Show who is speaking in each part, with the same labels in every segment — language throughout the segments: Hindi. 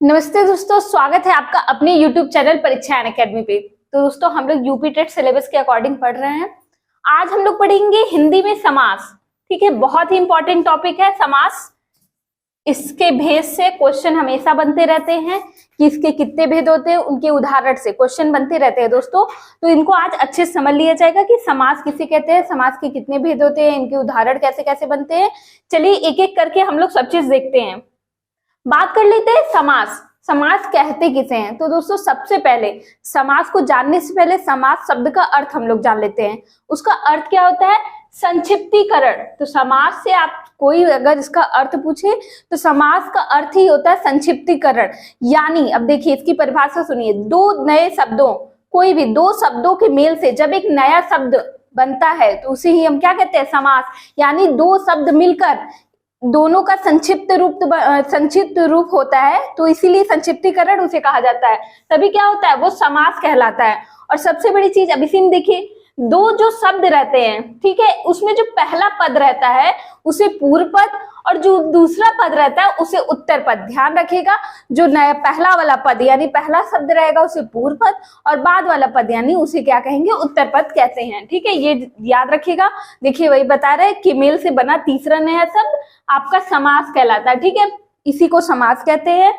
Speaker 1: नमस्ते दोस्तों, स्वागत है आपका अपने YouTube चैनल परीक्षा अकेडमी पे। तो दोस्तों, हम लोग यूपी टेट सिलेबस के अकॉर्डिंग पढ़ रहे हैं। आज हम लोग पढ़ेंगे हिंदी में समास। ठीक है, बहुत ही इंपॉर्टेंट टॉपिक है समास। इसके भेद से क्वेश्चन हमेशा बनते रहते हैं कि इसके कितने भेद होते हैं, उनके उदाहरण से क्वेश्चन बनते रहते हैं दोस्तों। तो इनको आज अच्छे से समझ लिया जाएगा कि समास किसे कहते हैं, समास के कितने भेद होते हैं, इनके उदाहरण कैसे कैसे बनते हैं। चलिए एक एक करके हम लोग सब चीज देखते हैं। बात कर लेते हैं समास। समास कहते किसे हैं? तो दोस्तों, सबसे पहले समास को जानने से पहले समास शब्द का अर्थ हम लोग जान लेते हैं। उसका अर्थ क्या होता है? संक्षिप्तीकरण। तो समास से आप कोई अगर इसका अर्थ पूछे तो समास का अर्थ ही होता है संक्षिप्तीकरण। यानी अब देखिए इसकी परिभाषा सुनिए, दो नए शब्दों, कोई भी दो शब्दों के मेल से जब एक नया शब्द बनता है तो उसे ही हम क्या कहते हैं? समास। यानी दो शब्द मिलकर दोनों का संक्षिप्त रूप होता है, तो इसीलिए संक्षिप्तीकरण उसे कहा जाता है। तभी क्या होता है? वो समास कहलाता है। और सबसे बड़ी चीज अब इसी में देखिए, दो जो शब्द रहते हैं, ठीक है, उसमें जो पहला पद रहता है उसे पूर्व पद और जो दूसरा पद रहता है उसे उत्तर पद। ध्यान रखिएगा, जो नया पहला वाला पद यानी पहला शब्द रहेगा उसे पूर्व पद और बाद वाला पद यानी उसे क्या कहेंगे? उत्तर पद कहते हैं। ठीक है, ये याद रखिएगा। देखिए वही बता रहे हैं कि मेल से बना तीसरा नया शब्द आपका समास कहलाता है। ठीक है, इसी को समास कहते हैं।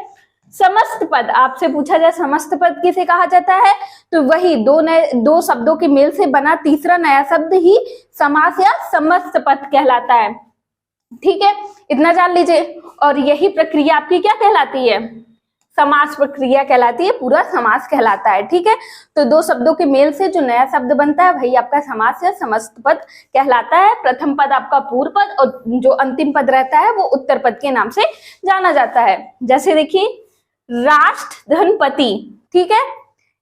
Speaker 1: समस्त पद, आपसे पूछा जाए समस्त पद किसे कहा जाता है, तो वही दो शब्दों के मेल से बना तीसरा नया शब्द ही समास या समस्त पद कहलाता है। ठीक है, इतना जान लीजिए। और यही प्रक्रिया आपकी क्या कहलाती है? समास प्रक्रिया कहलाती है, पूरा समास कहलाता है। ठीक है, तो दो शब्दों के मेल से जो नया शब्द बनता है वही आपका समास या समस्त पद कहलाता है। प्रथम पद आपका पूर्व पद और जो अंतिम पद रहता है वो उत्तर पद के नाम से जाना जाता है। जैसे देखिए राष्ट्र धनपति। ठीक है,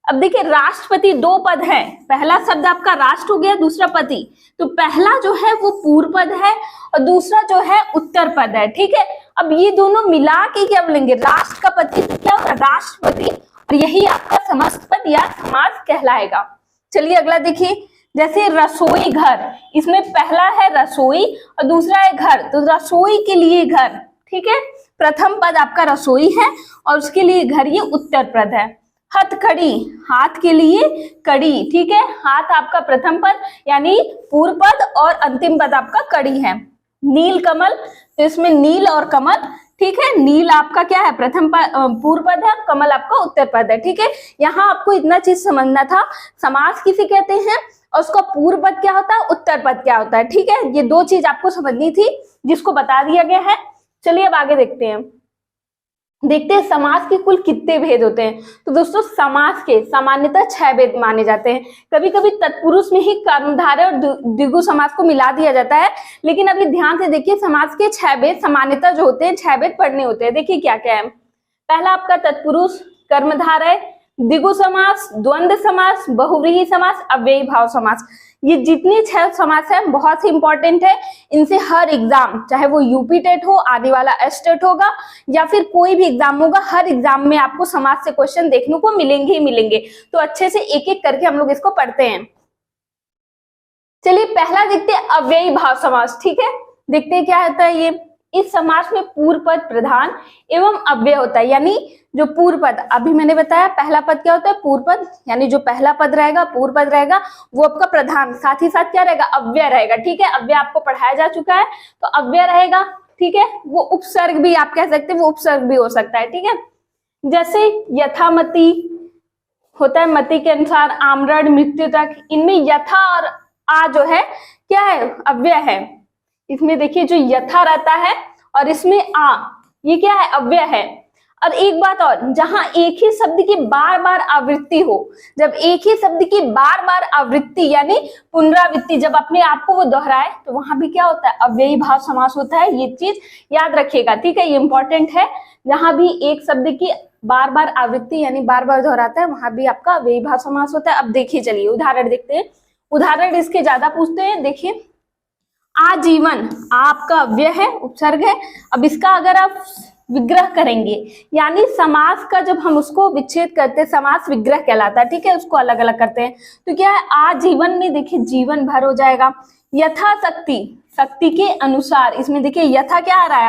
Speaker 1: अब देखिए राष्ट्रपति दो पद है, पहला शब्द आपका राष्ट्र हो गया, दूसरा पति। तो पहला जो है वो पूर्व पद है और दूसरा जो है उत्तर पद है। ठीक है, अब ये दोनों मिला के क्या बोलेंगे? राष्ट्र का पति तो क्या होगा? राष्ट्रपति। और यही आपका समस्त पद या समास कहलाएगा। चलिए अगला देखिए, जैसे रसोई घर, इसमें पहला है रसोई और दूसरा है घर, तो रसोई के लिए घर। ठीक है, प्रथम पद आपका रसोई है और उसके लिए घर, ये उत्तर पद है। हथकड़ी, हाथ के लिए कड़ी। ठीक है, हाथ आपका प्रथम पद यानी पूर्व पद और अंतिम पद आपका कड़ी है। नील कमल, तो इसमें नील और कमल, ठीक है, नील आपका क्या है? प्रथम पद पूर्व पद है, कमल आपका उत्तर पद है। ठीक है, यहाँ आपको इतना चीज समझना था, समास किसे कहते हैं और उसका पूर्व पद क्या होता है, उत्तर पद क्या होता है। ठीक है, ये दो चीज आपको समझनी थी जिसको बता दिया गया है। चलिए अब आगे देखते हैं समास के कुल कितने भेद होते हैं। तो दोस्तों, समास के सामान्यतः 6 भेद माने जाते हैं। कभी कभी तत्पुरुष में ही कर्मधारय और द्विगु समास को मिला दिया जाता है, लेकिन अभी ध्यान से देखिए समास के 6 भेद सामान्यतः जो होते हैं 6 भेद पढ़ने होते हैं। देखिए क्या क्या है। पहला आपका तत्पुरुष, कर्मधारय, द्विगु समास, द्वंद्व समास, बहुव्रीहि समास, अव्ययी भाव समास। ये जितनी 6 समास है बहुत ही इंपॉर्टेंट है। इनसे हर एग्जाम, चाहे वो यूपी टेट हो, आने वाला एस टेट होगा या फिर कोई भी एग्जाम होगा, हर एग्जाम में आपको समास से क्वेश्चन देखने को मिलेंगे ही मिलेंगे। तो अच्छे से एक एक करके हम लोग इसको पढ़ते हैं। चलिए पहला देखते हैं अव्ययी भाव समास। ठीक है, देखते हैं क्या होता है ये। इस समास में पूर्व पद प्रधान एवं अव्यय होता है। यानी जो पूर्व पद, अभी मैंने बताया पहला पद क्या होता है? पूर्व पद। यानी जो पहला पद रहेगा, पूर्व पद रहेगा, वो आपका प्रधान, साथ ही साथ क्या रहेगा? अव्यय रहेगा। ठीक है, अव्यय आपको पढ़ाया जा चुका है, तो अव्यय रहेगा। ठीक है, वो उपसर्ग भी आप कह सकते हैं, वो उपसर्ग भी हो सकता है। ठीक है, जैसे यथामति होता है, मति के अनुसार, आमरण, मृत्यु तक, इनमें यथा और आ जो है क्या है? अव्यय है। इसमें देखिए जो यथा रहता है और इसमें आ, ये क्या है? अव्यय है। और एक बात और, जहां एक ही शब्द की बार बार आवृत्ति हो, जब एक ही शब्द की बार बार आवृत्ति यानी पुनरावृत्ति, जब अपने आप को वो दोहराए, तो वहां भी क्या होता है? अव्ययी भाव समास होता है। ये चीज याद रखिएगा। ठीक है, ये इंपॉर्टेंट है। जहां भी एक शब्द की बार बार आवृत्ति यानी बार बार दोहराता है, वहां भी आपका अव्ययी भाव समास होता है। अब देखिए, चलिए उदाहरण देखते हैं। उदाहरण इसके ज्यादा पूछते हैं। देखिए आजीवन, आपका अव्यय है, उपसर्ग है। अब इसका अगर आप विग्रह करेंगे, यानी समास का जब हम उसको विच्छेद करते हैं, समास विग्रह कहलाता है। ठीक है, उसको अलग अलग करते हैं। तो क्या है? आजीवन में देखिए जीवन भर हो जाएगा। यथाशक्ति, शक्ति के अनुसार, इसमें देखिए यथा क्या आ रहा है?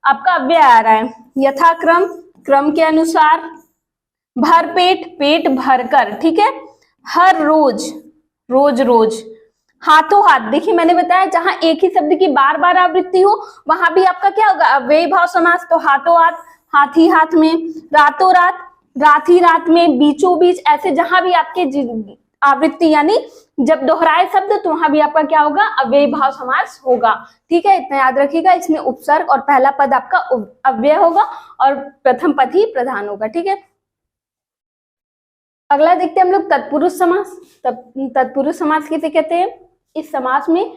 Speaker 1: आपका अव्यय आ रहा है। यथाक्रम, क्रम के अनुसार, भरपेट, पेट भरकर, ठीक है, हर रोज, रोज रोज, हाथों हाथ, देखिए मैंने बताया जहां एक ही शब्द की बार बार आवृत्ति हो वहां भी आपका क्या होगा, अव्ययी भाव समास, तो हाथों हाथ, हाथ ही हाथ में, रातों रात, रात ही रात में, बीचों बीच, ऐसे जहां भी आपके आवृत्ति यानी जब दोहराए शब्द तो वहां भी आपका क्या होगा, अव्ययी भाव समास होगा। ठीक है, इतना याद रखिएगा। इसमें उपसर्ग और पहला पद आपका अव्यय होगा और प्रथम पद ही प्रधान होगा। ठीक है, अगला देखते हैं हम लोग तत्पुरुष समास। तत्पुरुष समास किसे कहते हैं? इस समास में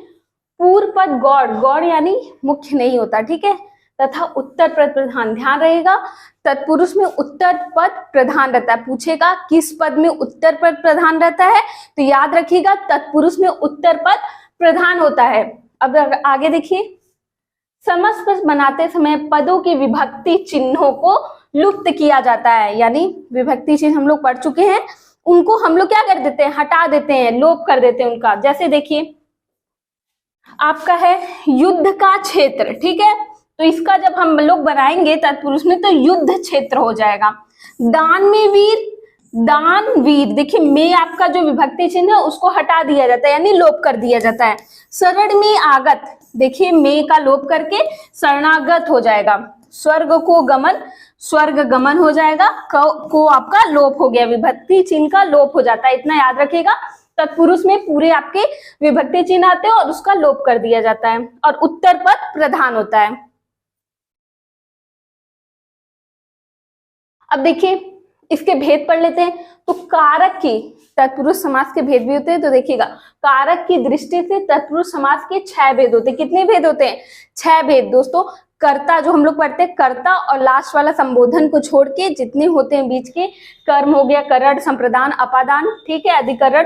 Speaker 1: पूर्व पद गौड़, गौड़ यानी मुख्य नहीं होता, ठीक है, तथा उत्तर पद प्रधान। ध्यान रहेगा, तत्पुरुष में उत्तर पद प्रधान रहता है। पूछेगा किस पद में उत्तर पद प्रधान रहता है, तो याद रखिएगा तत्पुरुष में उत्तर पद प्रधान होता है। अब आगे देखिए, समस्त पद बनाते समय पदों के विभक्ति चिन्हों को लुप्त किया जाता है, यानी विभक्ति चिन्ह हम लोग पढ़ चुके हैं, उनको हम लोग क्या कर देते हैं, हटा देते हैं, लोप कर देते हैं उनका। जैसे देखिए आपका है युद्ध का क्षेत्र, ठीक है, तो इसका जब हम लोग बनाएंगे तत्पुरुष में तो युद्ध क्षेत्र हो जाएगा। दान में वीर, दान वीर, देखिए में आपका जो विभक्ति चिन्ह है उसको हटा दिया जाता है, यानी लोप कर दिया जाता है। शरण में आगत, देखिए में का लोप करके शरणागत हो जाएगा। स्वर्ग को गमन, स्वर्ग गमन हो जाएगा। को आपका लोप हो गया, विभक्ति चिन्ह का लोप हो जाता है, इतना याद रखिएगा। तत्पुरुष में पूरे आपके विभक्ति चिन्ह आते हैं और उसका लोप कर दिया जाता है और उत्तर पद प्रधान होता है। अब देखिए इसके भेद पढ़ लेते हैं। तो कारक की, तत्पुरुष समास के भेद भी होते हैं, तो देखिएगा कारक की दृष्टि से तत्पुरुष समास के 6 भेद होते हैं। कितने भेद होते हैं? 6 भेद दोस्तों। कर्ता जो हम लोग पढ़ते हैं, कर्ता और लास्ट वाला संबोधन को छोड़ के जितने होते हैं बीच के, कर्म हो गया, करड़, संप्रदान, अपादान, ठीक है, अधिकरण,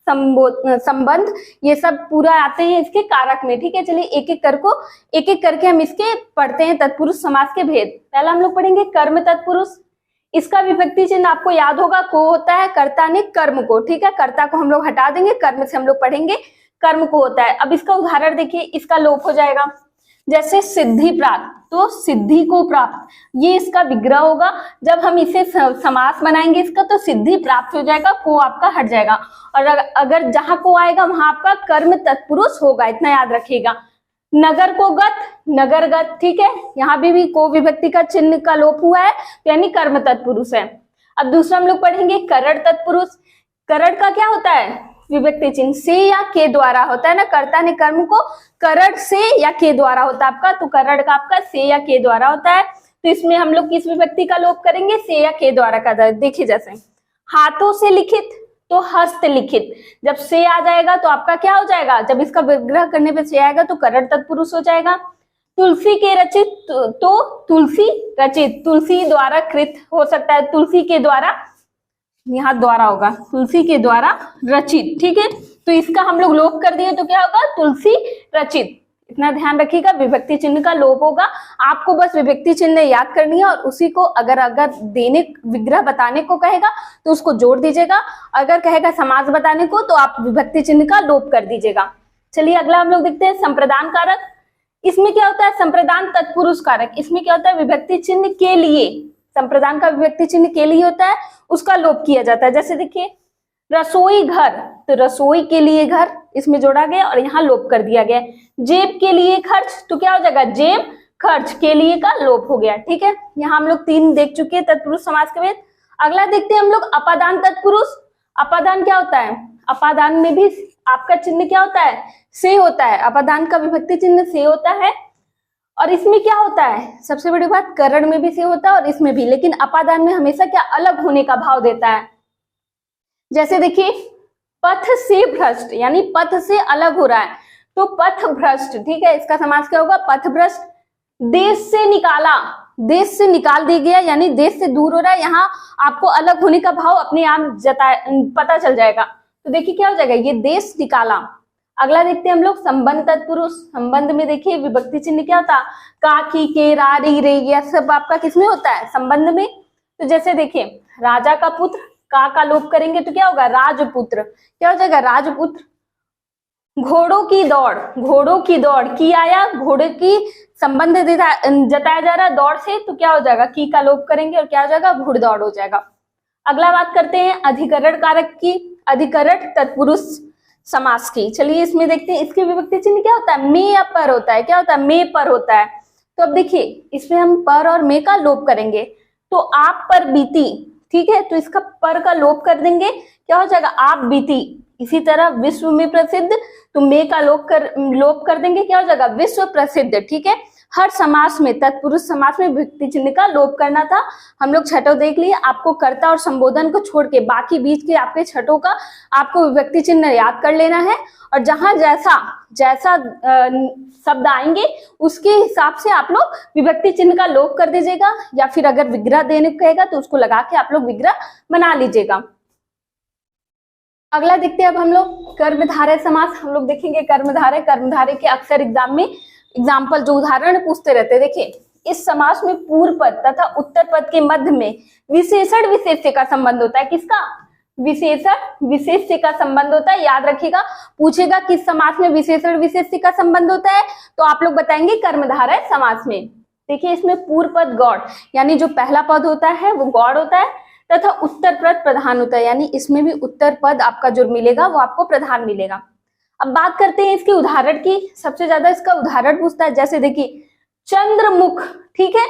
Speaker 1: संबंध, ये सब पूरा आते हैं इसके कारक में। ठीक है, चलिए एक एक करके हम इसके पढ़ते हैं तत्पुरुष समास के भेद। पहला हम लोग पढ़ेंगे कर्म तत्पुरुष। इसका विभक्ति चिन्ह आपको याद होगा, को होता है, कर्ता ने कर्म को, ठीक है, कर्ता को हम लोग हटा देंगे, कर्म से हम लोग पढ़ेंगे कर्म को होता है। अब इसका उदाहरण देखिए, इसका लोप हो जाएगा। जैसे सिद्धि प्राप्त, तो सिद्धि को प्राप्त, ये इसका विग्रह होगा। जब हम इसे समास बनाएंगे इसका तो सिद्धि प्राप्त हो जाएगा, को आपका हट जाएगा। और अगर जहां को आएगा वहां आपका कर्म तत्पुरुष होगा, इतना याद रखिएगा। नगर को गत, नगरगत, ठीक है, यहाँ भी को विभक्ति का चिन्ह का लोप हुआ है, तो यानी कर्म तत्पुरुष है। अब दूसरा हम लोग पढ़ेंगे करड़ तत्पुरुष। करड़ का क्या होता है? विभक्ति चिन्ह से या के द्वारा होता है ना, कर्ता ने कर्म को करड़ से या के द्वारा होता है आपका, तो करड़ का आपका से या के द्वारा होता है। तो इसमें हम लोग किस विभक्ति का लोप करेंगे? से या के द्वारा का। देखिए जैसे हाथों से लिखित, तो हस्तलिखित, जब से आ जाएगा तो आपका क्या हो जाएगा? जब इसका विग्रह करने पे से आएगा तो करड़ तत्पुरुष हो जाएगा। तुलसी के रचित, तो तुलसी रचित, तुलसी द्वारा कृत हो सकता है, तुलसी के द्वारा, यहाँ द्वारा होगा, तुलसी के द्वारा रचित, ठीक है, तो इसका हम लोग लोप कर दिए तो क्या होगा? तुलसी रचित। इतना ध्यान रखिएगा, विभक्ति चिन्ह का लोप होगा। आपको बस विभक्ति चिन्ह याद करनी है और उसी को अगर देने विग्रह बताने को कहेगा तो उसको जोड़ दीजिएगा, अगर कहेगा समास बताने को तो आप विभक्ति चिन्ह का लोप कर दीजिएगा। चलिए अगला हम लोग देखते हैं संप्रदान कारक। इसमें क्या होता है? संप्रदान तत्पुरुष कारक। इसमें क्या होता है? विभक्ति चिन्ह के लिए, संप्रदान का विभक्ति चिन्ह के लिए होता है, उसका लोप किया जाता है। जैसे देखिए रसोई घर, तो रसोई के लिए घर इसमें जोड़ा गया और यहाँ लोप कर दिया गया। जेब के लिए खर्च, तो क्या हो जाएगा? जेब खर्च, के लिए का लोप हो गया। ठीक है, यहाँ हम लोग 3 देख चुके हैं तत्पुरुष समास के भेद। अगला देखते हैं हम लोग अपादान तत्पुरुष। अपादान क्या होता है? अपादान में भी आपका चिन्ह क्या होता है? से होता है। अपादान का विभक्ति चिन्ह से होता है और इसमें क्या होता है? सबसे बड़ी बात, करण में भी से होता है और इसमें भी, लेकिन अपादान में हमेशा क्या अलग होने का भाव देता है। जैसे देखिए पथ से भ्रष्ट, यानी पथ से अलग हो रहा है, तो पथ भ्रष्ट, ठीक है, इसका समास क्या होगा? पथ भ्रष्ट। देश से निकाला, देश से निकाल दिया गया, यानी देश से दूर हो रहा है, यहाँ आपको अलग होने का भाव अपने आप पता चल जाएगा। तो देखिए क्या हो जाएगा? ये देश निकाला। अगला देखते हैं हम लोग संबंध तत्पुरुष। संबंध में देखिए विभक्ति चिन्ह क्या होता है? का, की, के, रा, री, रे, यह सब आपका किसमें होता है? संबंध में। तो जैसे देखिए राजा का पुत्र, का लोप करेंगे तो क्या होगा? राजपुत्र। क्या हो जाएगा? राजपुत्र। घोड़ों की दौड़, घोड़ों की दौड़, की आया, घोड़े की संबंध जताया जा रहा है दौड़ से, तो क्या हो जाएगा, की का लोप करेंगे और क्या हो जाएगा, घुड़दौड़ हो जाएगा। अगला बात करते हैं अधिकरण कारक की, अधिकरण तत्पुरुष समास की। चलिए इसमें देखते हैं इसके विभक्ति चिन्ह क्या होता है, में या पर होता है, क्या होता है, में पर होता है। तो अब देखिए इसमें हम पर और में का लोप करेंगे, तो आप पर बीती, ठीक है, तो इसका पर का लोप कर देंगे, क्या हो जाएगा, आप बीती। इसी तरह विश्व में प्रसिद्ध, तो में का लोप कर देंगे, क्या हो जाएगा, विश्व प्रसिद्ध। ठीक है, हर समास में, तत्पुरुष समास में विभक्ति चिन्ह का लोप करना था। हम लोग छठों देख लिए, आपको कर्ता और संबोधन को छोड़ के बाकी बीच के आपके छठों का आपको विभक्ति चिन्ह याद कर लेना है, और जहां जैसा जैसा शब्द आएंगे उसके हिसाब से आप लोग विभक्ति चिन्ह का लोप कर दीजिएगा, या फिर अगर विग्रह देने को कहेगा तो उसको लगा के आप लोग विग्रह बना लीजिएगा। अगला देखते हैं अब हम लोग कर्मधारय समास। हम लोग देखेंगे कर्मधारय, कर्मधारय के अक्सर एग्जाम में एग्जाम्पल जो उदाहरण पूछते रहते हैं। देखिए इस समास में पूर्व पद तथा उत्तर पद के मध्य में विशेषण विशेष्य का संबंध होता है। किसका, विशेषण विशेष्य का संबंध होता है। याद रखिएगा, पूछेगा किस समास में विशेषण विशेष्य का संबंध होता है, तो आप लोग बताएंगे कर्मधारय समास में। देखिए इसमें पूर्व पद गौड़, यानी जो पहला पद होता है वो गौड़ होता है, तथा उत्तर पद प्रधान होता है, यानी इसमें भी उत्तर पद आपका जो मिलेगा वो आपको प्रधान मिलेगा। अब बात करते हैं इसके उदाहरण की। सबसे ज्यादा इसका उदाहरण पूछता है, जैसे देखिए चंद्रमुख, ठीक है,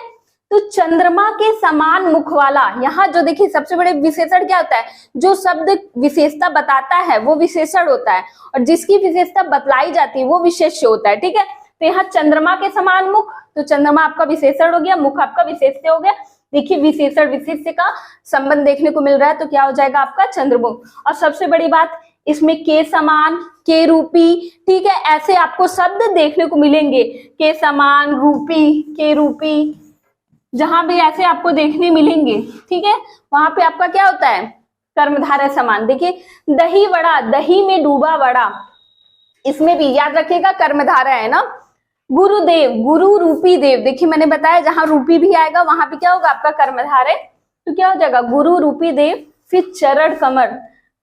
Speaker 1: तो चंद्रमा के समान मुख वाला। यहाँ जो देखिए सबसे बड़े विशेषण क्या होता है, जो शब्द विशेषता बताता है वो विशेषण होता है, और जिसकी विशेषता बतलाई जाती है वो विशेष्य होता है। ठीक है, तो यहाँ चंद्रमा के समान मुख, तो चंद्रमा आपका विशेषण हो गया, मुख आपका विशेष्य हो गया। देखिए विशेषण विशेष्य का संबंध देखने को मिल रहा है, तो क्या हो जाएगा आपका चंद्रमुख। और सबसे बड़ी बात इसमें के समान, के रूपी, ठीक है, ऐसे आपको शब्द देखने को मिलेंगे, के समान, रूपी, के रूपी, जहां भी ऐसे आपको देखने मिलेंगे, ठीक है, वहां पे आपका क्या होता है, कर्मधारय समान। देखिए दही वड़ा, दही में डूबा वड़ा, इसमें भी याद रखिएगा कर्मधारय है ना। गुरुदेव, गुरु रूपी देव, देखिए मैंने बताया जहां रूपी भी आएगा वहां पे क्या होगा आपका कर्मधारय, तो क्या हो जाएगा गुरु रूपी देव। फिर चरण कमल,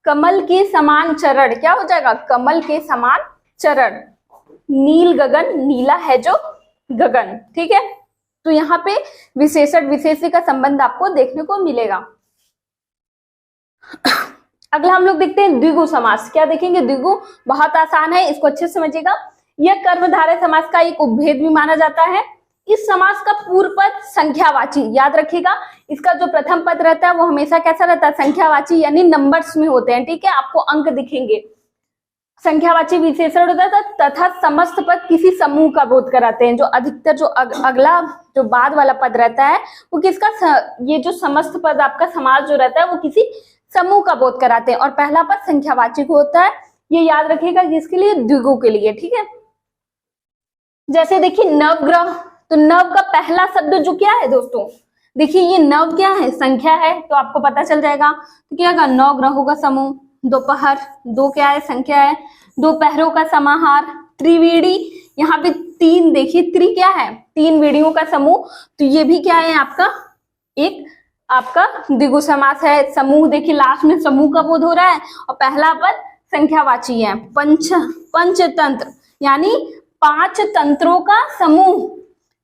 Speaker 1: कमल के समान चरण, क्या हो जाएगा कमल के समान चरण। नील गगन, नीला है जो गगन, ठीक है, तो यहाँ पे विशेषण विशेष्य का संबंध आपको देखने को मिलेगा। अगला हम लोग देखते हैं द्विगु समास। क्या देखेंगे, द्विगु बहुत आसान है, इसको अच्छे से समझिएगा। यह कर्मधारय समास का एक उपभेद भी माना जाता है। इस समास का पूर्व पद संख्यावाची, याद रखिएगा, इसका जो प्रथम पद रहता है वो हमेशा कैसा रहता है, संख्यावाची, यानी नंबर्स में होते हैं। ठीक है, आपको अंक दिखेंगे। संख्यावाची विशेषण होता है, तथा समस्त पद किसी समूह का बोध कराते हैं। जो अधिकतर जो अगला जो बाद वाला पद रहता है वो किसका, ये जो समस्त पद आपका समास जो रहता है वो किसी समूह का बोध कराते हैं, और पहला पद संख्यावाची को होता है। ये याद रखिएगा किसके लिए, द्विगु के लिए। ठीक है, जैसे देखिए नवग्रह, तो नव का पहला शब्द जो क्या है दोस्तों, देखिए ये नव क्या है, संख्या है, तो आपको पता चल जाएगा। तो क्या होगा, नौ ग्रहों का समूह। दोपहर, दो क्या है, संख्या है। दोपहरों का समाहार। त्रिवेणी, यहाँ पे तीन, देखिए त्रि क्या है, तीन वेणियों का समूह, तो ये भी क्या है आपका एक आपका द्विगु समास है। समूह, देखिए लास्ट में समूह का बोध हो रहा है, और पहला पद संख्यावाची है। पंचतंत्र, यानी पांच तंत्रों का समूह।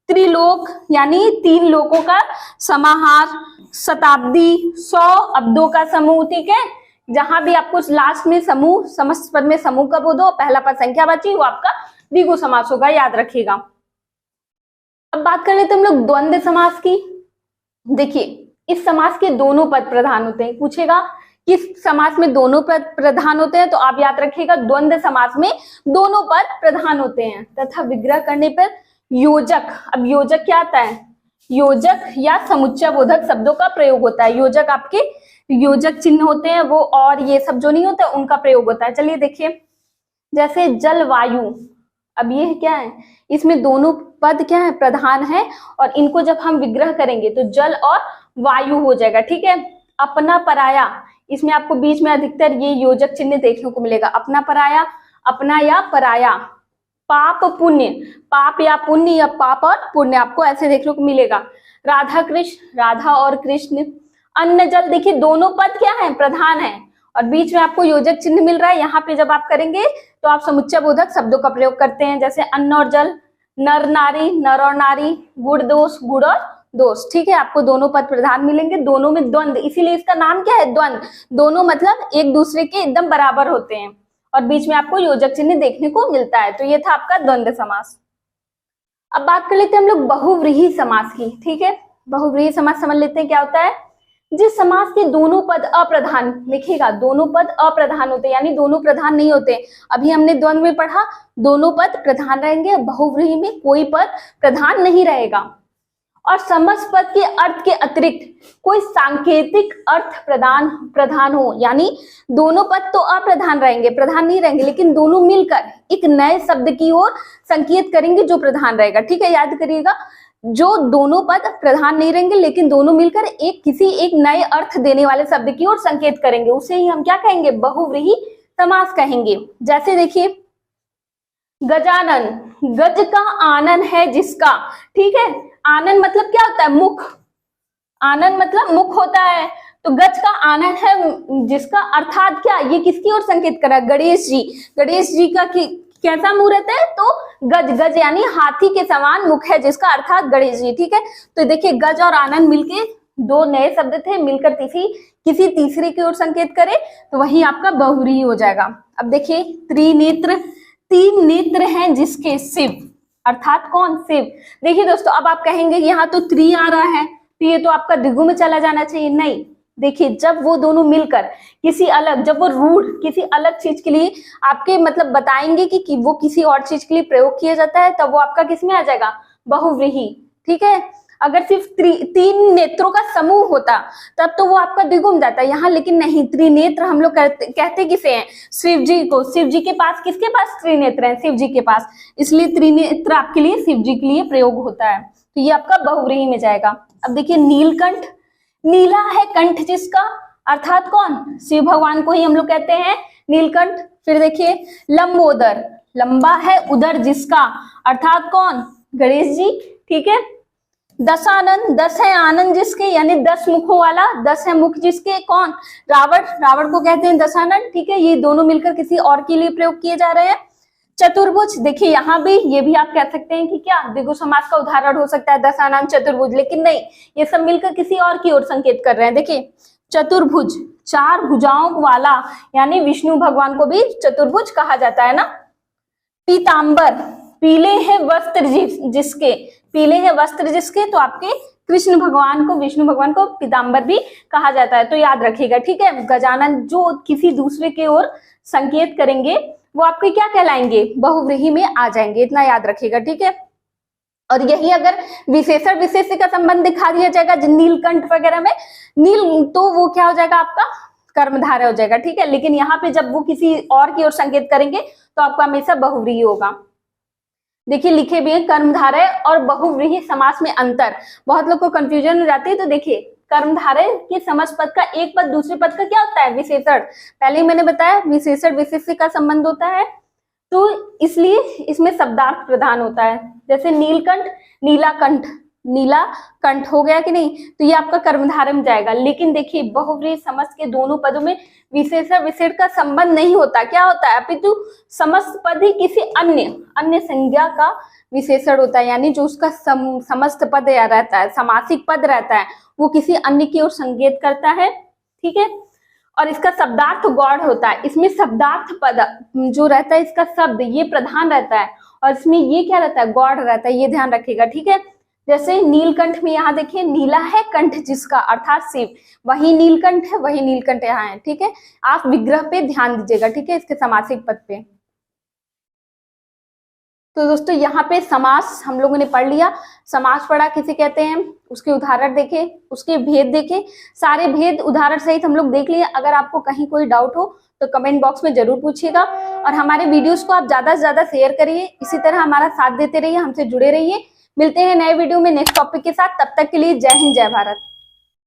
Speaker 1: त्रिलोक, यानी तीन लोकों का समाहार। शताब्दी, 100 अब्दों का समूह। ठीक है, जहां भी आपको लास्ट में समूह, समस्त पद में समूह का बोध हो, पहला पद संख्यावाची, वो आपका द्विगु समास होगा, याद रखिएगा। अब बात कर लेते हैं हम लोग द्वंद्व समास की। देखिए इस समास के दोनों पद प्रधान होते हैं। पूछेगा किस समास में दोनों पद प्रधान होते हैं, तो आप याद रखिएगा द्वंद्व समास में दोनों पद प्रधान होते हैं। तथा विग्रह करने पर योजक, अब योजक क्या आता है, योजक या समुच्चय बोधक शब्दों का प्रयोग होता है। योजक आपके योजक चिन्ह होते हैं वो, और ये सब जो नहीं होता उनका प्रयोग होता है। चलिए देखिए, जैसे जलवायु, अब ये क्या है, इसमें दोनों पद क्या है, प्रधान है, और इनको जब हम विग्रह करेंगे तो जल और वायु हो जाएगा। ठीक है, अपना पराया, इसमें आपको बीच में अधिकतर ये योजक चिन्ह देखने को मिलेगा। अपना पराया, अपना या पराया। पाप पुण्य, पाप या पुण्य, या पाप और पुण्य आपको ऐसे देखने को मिलेगा। राधा कृष्ण, राधा और कृष्ण। अन्न जल, देखिए दोनों पद क्या है, प्रधान है, और बीच में आपको योजक चिन्ह मिल रहा है। यहाँ पे जब आप करेंगे तो आप समुच्चय बोधक शब्दों का प्रयोग करते हैं, जैसे अन्न और जल, नर नारी, नर और नारी, गुण दोष, गुण और दोष। ठीक है, आपको दोनों पद प्रधान मिलेंगे, दोनों में द्वंद, इसीलिए इसका नाम क्या है, द्वंद। दोनों मतलब एक दूसरे के एकदम बराबर होते हैं और बीच में आपको योजक चिन्ह देखने को मिलता है। तो ये था आपका द्वंद्व समास। अब बात कर लेते हैं हम लोग बहुव्रीहि समास की। ठीक है, बहुव्रीहि समास समझ लेते हैं क्या होता है। जिस समास के दोनों पद अप्रधान, लिखिएगा दोनों पद अप्रधान होते हैं, यानी दोनों प्रधान नहीं होते। अभी हमने द्वंद्व में पढ़ा दोनों पद प्रधान रहेंगे, बहुव्रीहि में कोई पद प्रधान नहीं रहेगा। और समस्त पद के अर्थ के अतिरिक्त कोई सांकेतिक अर्थ प्रधान हो, यानी दोनों पद तो अप्रधान रहेंगे, प्रधान नहीं रहेंगे, लेकिन दोनों मिलकर एक नए शब्द की ओर संकेत करेंगे जो प्रधान रहेगा। ठीक है, याद करिएगा, जो दोनों पद प्रधान नहीं रहेंगे लेकिन दोनों मिलकर किसी एक नए अर्थ देने वाले शब्द की ओर संकेत करेंगे, उसे ही हम क्या कहेंगे, बहुव्रीहि समास कहेंगे। जैसे देखिए, गजानन, गज का आनन है जिसका। ठीक है, आनन मतलब क्या होता है, मुख, आनन मतलब मुख होता है, तो गज का आनन है जिसका, अर्थात क्या, ये किसकी ओर संकेत कर रहा है, गणेश जी। गणेश जी का कैसा मुंह रहता है, तो गज, गज यानी हाथी के समान मुख है जिसका, अर्थात गणेश जी। ठीक है, तो देखिए गज और आनंद मिलके दो नए शब्द थे, मिलकर किसी तीसरे की ओर संकेत करे तो वही आपका बहुव्रीहि हो जाएगा। अब देखिए, त्रिनेत्र, तीन नेत्र हैं जिसके, शिव, अर्थात कौन, शिव। देखिए दोस्तों, अब आप कहेंगे यहाँ तो त्रि आ रहा है तो ये तो आपका द्विगु में चला जाना चाहिए, नहीं। देखिए, जब वो दोनों मिलकर किसी अलग, जब वो रूढ़ किसी अलग चीज के लिए आपके मतलब बताएंगे कि वो किसी और चीज के लिए प्रयोग किया जाता है, तब वो आपका किस में आ जाएगा, बहुव्रीहि। ठीक है, अगर सिर्फ तीन नेत्रों का समूह होता तब तो वो आपका द्विगु में जाता है यहाँ, लेकिन नहीं, त्रिनेत्र हम लोग कहते किसे हैं, शिव जी को। शिव जी के पास, किसके पास त्रिनेत्र हैं, शिव जी के पास, इसलिए त्रिनेत्र आपके लिए शिव जी के लिए प्रयोग होता है, तो ये आपका बहुव्रीहि में जाएगा। अब देखिए, नीलकंठ, नीला है कंठ जिसका, अर्थात कौन, शिव भगवान को ही हम लोग कहते हैं नीलकंठ। फिर देखिए, लंबोदर, लंबा है उदर जिसका, अर्थात कौन, गणेश जी। ठीक है, दशानन, दस है आनंद जिसके, यानी 10 मुखों वाला, 10 है मुख जिसके, कौन, रावण, रावण को कहते हैं दशानन। ठीक है, ये दोनों मिलकर किसी और के लिए प्रयोग किए जा रहे हैं। चतुर्भुज, देखिए यहाँ भी, ये भी आप कह सकते हैं कि क्या द्विगु समास का उदाहरण हो सकता है दशानन चतुर्भुज, लेकिन नहीं, ये सब मिलकर किसी और की ओर संकेत कर रहे हैं। देखिए, चतुर्भुज, 4 भुजाओं वाला, यानी विष्णु भगवान को भी चतुर्भुज कहा जाता है ना। पीतांबर, पीले हैं वस्त्र जिसके, पीले हैं वस्त्र जिसके, तो आपके कृष्ण भगवान को, विष्णु भगवान को पीतांबर भी कहा जाता है, तो याद रखिएगा। ठीक है, गजानन जो किसी दूसरे की ओर संकेत करेंगे वो आपके क्या कहलाएंगे, बहुव्रीहि में आ जाएंगे, इतना याद रखिएगा। ठीक है, और यही अगर विशेषण विशेष्य का संबंध दिखा दिया जाएगा नीलकंठ वगैरह में, नील, तो वो क्या हो जाएगा, आपका कर्मधारय हो जाएगा। ठीक है, लेकिन यहाँ पे जब वो किसी और की ओर संकेत करेंगे तो आपका हमेशा बहुव्रीहि होगा। देखिए, लिखे भी है कर्मधारय और बहुव्रीहि समास में अंतर, बहुत लोग को कंफ्यूजन हो जाती है। तो देखिए, कर्मधारय के समस्त पद का एक पद दूसरे पद का क्या होता है, विशेषण। पहले ही मैंने बताया विशेषण विशेष्य का संबंध होता है, तो इसलिए इसमें शब्दार्थ प्रधान होता है। जैसे नीलकंठ, नीला कंठ, नीला कंठ हो गया कि नहीं, तो ये आपका कर्मधारय में जाएगा। लेकिन देखिए, बहुव्रीहि समस्त के दोनों पदों में विशेषण विशेष का संबंध नहीं होता, क्या होता है, अपितु समस्त पद ही किसी अन्य संज्ञा का विशेषण होता है, यानी जो उसका समस्त पद रहता है, समासिक पद रहता है, वो किसी अन्य की ओर संकेत करता है। ठीक है, और इसका शब्दार्थ गौड़ होता है, इसमें शब्दार्थ पद जो रहता है, इसका शब्द ये प्रधान रहता है, और इसमें ये क्या रहता है, गौड़ रहता है, ये ध्यान रखिएगा। ठीक है, जैसे नीलकंठ में यहाँ देखिए, नीला है कंठ जिसका, अर्थात शिव, वही नीलकंठ है, वही नीलकंठ यहाँ है। ठीक है, आप विग्रह पे ध्यान दीजिएगा। ठीक है, इसके समासिक पद पे। तो दोस्तों, यहाँ पे समास हम लोगों ने पढ़ लिया, समास पढ़ा किसे कहते हैं, उसके उदाहरण देखे, उसके भेद देखे, सारे भेद उदाहरण सहित हम लोग देख लिए। अगर आपको कहीं कोई डाउट हो तो कमेंट बॉक्स में जरूर पूछिएगा, और हमारे वीडियोस को आप ज्यादा से ज्यादा शेयर करिए। इसी तरह हमारा साथ देते रहिए, हमसे जुड़े रहिए। मिलते हैं नए वीडियो में नेक्स्ट टॉपिक के साथ, तब तक के लिए जय हिंद, जय भारत।